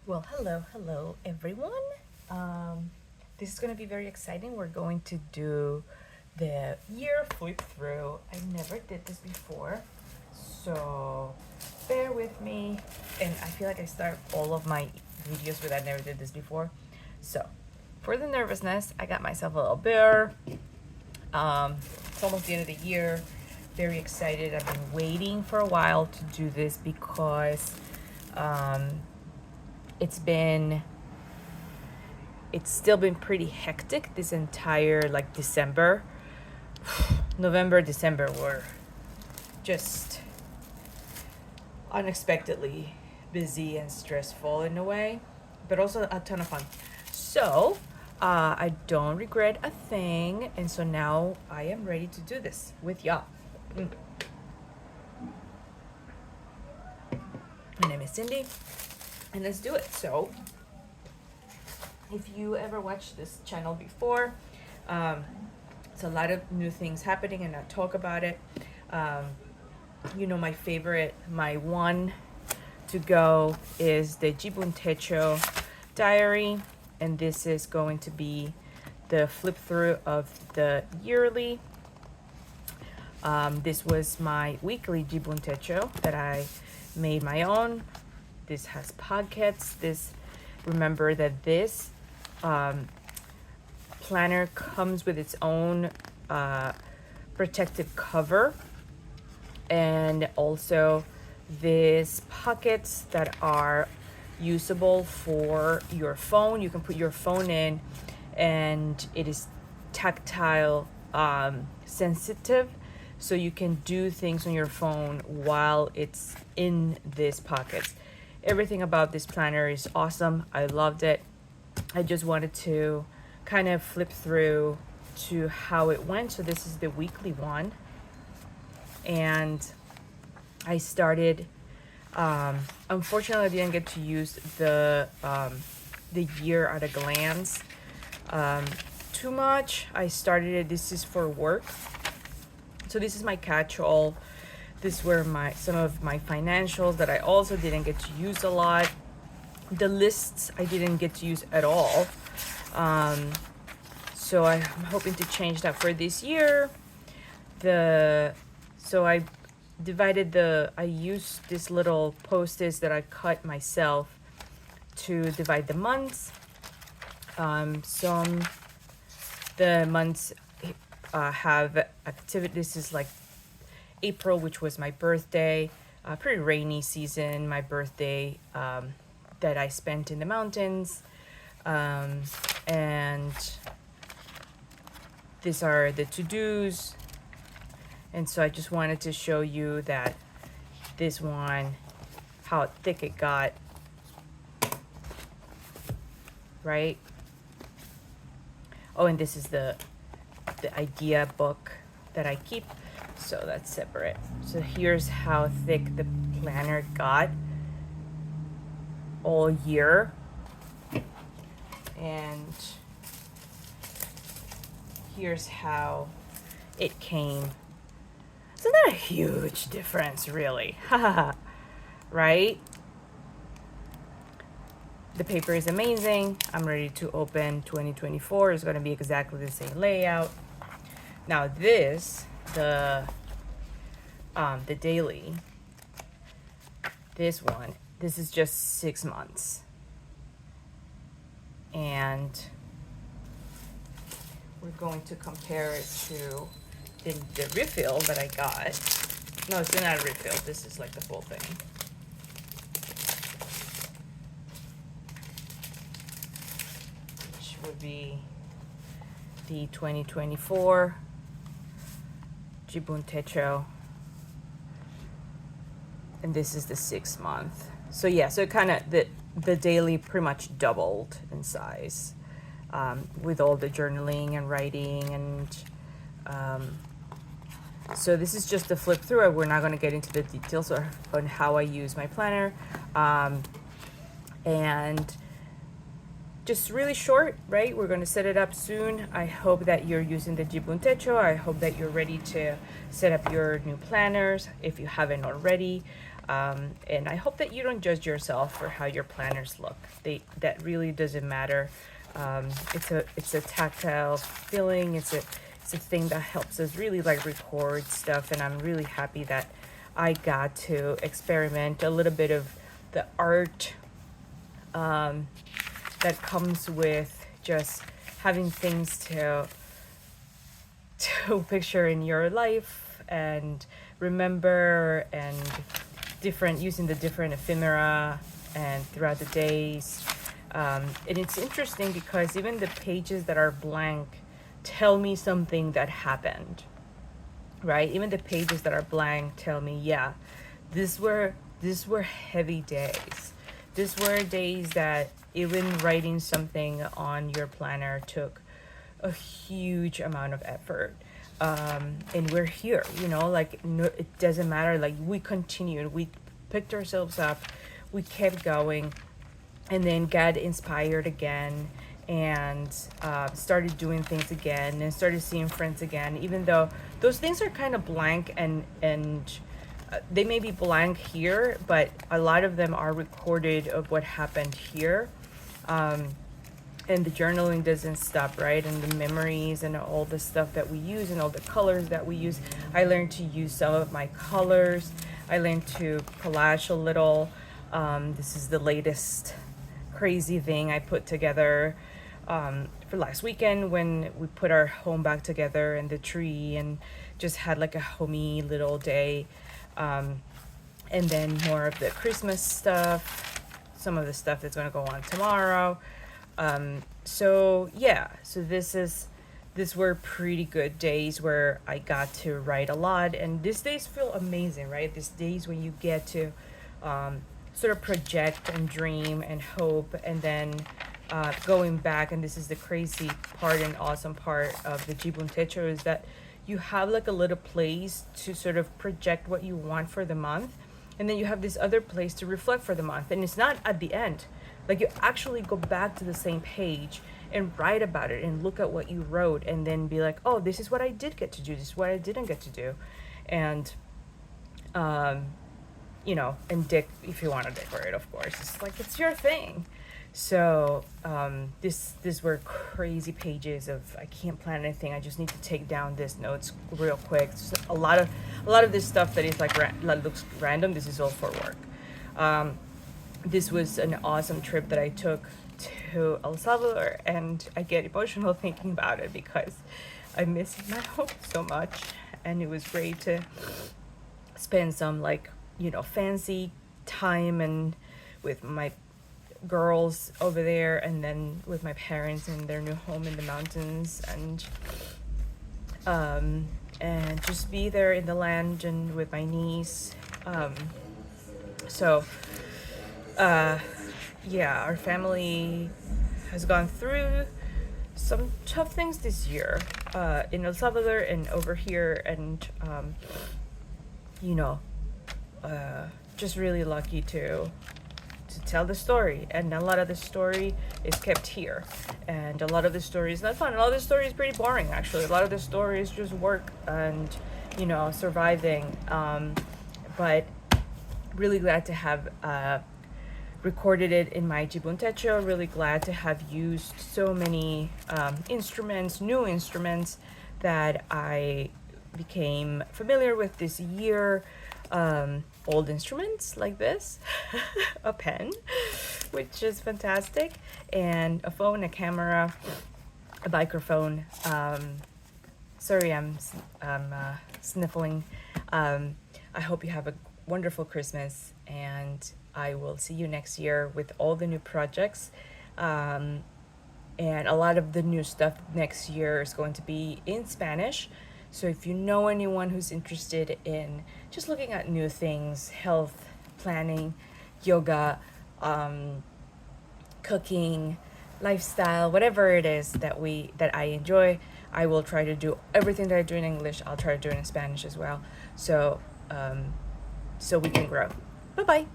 Well, hello everyone. This is going to be very exciting. We're going to do the year flip through. I never did this before, so bear with me. And I feel like I start all of my videos with I never did this before. So, for the nervousness, I got myself a little beer. It's almost the end of the year. Very excited. I've been waiting for a while to do this because it's still been pretty hectic this entire like December. November, December were just unexpectedly busy and stressful in a way, but also a ton of fun. So I don't regret a thing, and so now I am ready to do this with y'all. My name is Cindy, and let's do it. So if you ever watched this channel before, it's a lot of new things happening, and I talk about it. My favorite, my one to go is the Jibun Techo diary, and this is going to be the flip through of the yearly. This was my weekly Jibun Techo that I made my own. This has pockets. Remember that this planner comes with its own protective cover, and also these pockets that are usable for your phone. You can put your phone in, and it is tactile sensitive, so you can do things on your phone while it's in these pockets. Everything about this planner is awesome. I loved it. I just wanted to kind of flip through to how it went. So this is the weekly one, and I started. Unfortunately, I didn't get to use the year at a glance too much. I started it. This is for work, so this is my catch-all. These were some of my financials that I also didn't get to use a lot. The lists I didn't get to use at all. So I'm hoping to change that for this year. So I used this little post-its that I cut myself to divide the months. The months have activities. This is like April, which was my birthday, pretty rainy season, my birthday that I spent in the mountains. And these are the to-dos. And so I just wanted to show you that this one, how thick it got, right? Oh, and this is the idea book that I keep, so that's separate. So here's how thick the planner got all year. And here's how it came. It's not a huge difference, really. Right? The paper is amazing. I'm ready to open 2024. It's going to be exactly the same layout. Now this, the daily, this one, this is just 6 months. And we're going to compare it to the refill that I got. No, it's not a refill. This is like the full thing. Which would be the 2024 Jibun Techo. And this is the 6 month. So yeah, so kind of the daily pretty much doubled in size, with all the journaling and writing, and so this is just a flip through. We're not going to get into the details on how I use my planner, and just really short, right? We're going to set it up soon. I hope that you're using the Jibun Techo. I hope that you're ready to set up your new planners if you haven't already. And I hope that you don't judge yourself for how your planners look. That really doesn't matter. It's a tactile feeling. It's a thing that helps us really like record stuff, and I'm really happy that I got to experiment a little bit of the art that comes with just having things to picture in your life and remember, and different using the different ephemera and throughout the days. And it's interesting because even the pages that are blank tell me something that happened, right? Even the pages that are blank tell me, yeah, these were heavy days. These were days that even writing something on your planner took a huge amount of effort. And we're here, like, no, it doesn't matter. Like, we continued, we picked ourselves up, we kept going, and then got inspired again, and started doing things again, and started seeing friends again, even though those things are kind of blank, and they may be blank here, but a lot of them are recorded of what happened here. And the journaling doesn't stop, right? And the memories and all the stuff that we use and all the colors that we use. I learned to use some of my colors. I learned to collage a little. This is the latest crazy thing I put together for last weekend when we put our home back together and the tree, and just had like a homey little day. And then more of the Christmas stuff, some of the stuff that's going to go on tomorrow. So these were pretty good days where I got to write a lot, and these days feel amazing, right? These days when you get to sort of project and dream and hope, and then going back, and this is the crazy part and awesome part of the Jibun Techo, is that you have like a little place to sort of project what you want for the month, and then you have this other place to reflect for the month, and it's not at the end. Like, you actually go back to the same page and write about it and look at what you wrote, and then be like, oh, this is what I did get to do, this is what I didn't get to do. And and if you want to decorate, of course, it's like, it's your thing. So these were crazy pages of, I can't plan anything, I just need to take down these notes real quick. So a lot of this stuff that is like that looks random, this is all for work. This was an awesome trip that I took to El Salvador, and I get emotional thinking about it because I miss my home so much, and it was great to spend some fancy time and with my girls over there, and then with my parents in their new home in the mountains, and just be there in the land and with my niece. Our family has gone through some tough things this year in El Salvador and over here, and just really lucky to tell the story. And a lot of the story is kept here, and a lot of the story is not fun. A lot of the story is pretty boring, actually. A lot of the story is just work and surviving, but really glad to have recorded it in my Jibun Techo. Really glad to have used so many new instruments that I became familiar with this year. Old instruments like this, a pen, which is fantastic, and a phone, a camera, a microphone. Sorry, I'm sniffling. I hope you have a wonderful Christmas, and I will see you next year with all the new projects. And a lot of the new stuff next year is going to be in Spanish. So if you know anyone who's interested in just looking at new things, health, planning, yoga, cooking, lifestyle, whatever it is that I enjoy, I will try to do everything that I do in English. I'll try to do it in Spanish as well. So we can grow. Bye-bye.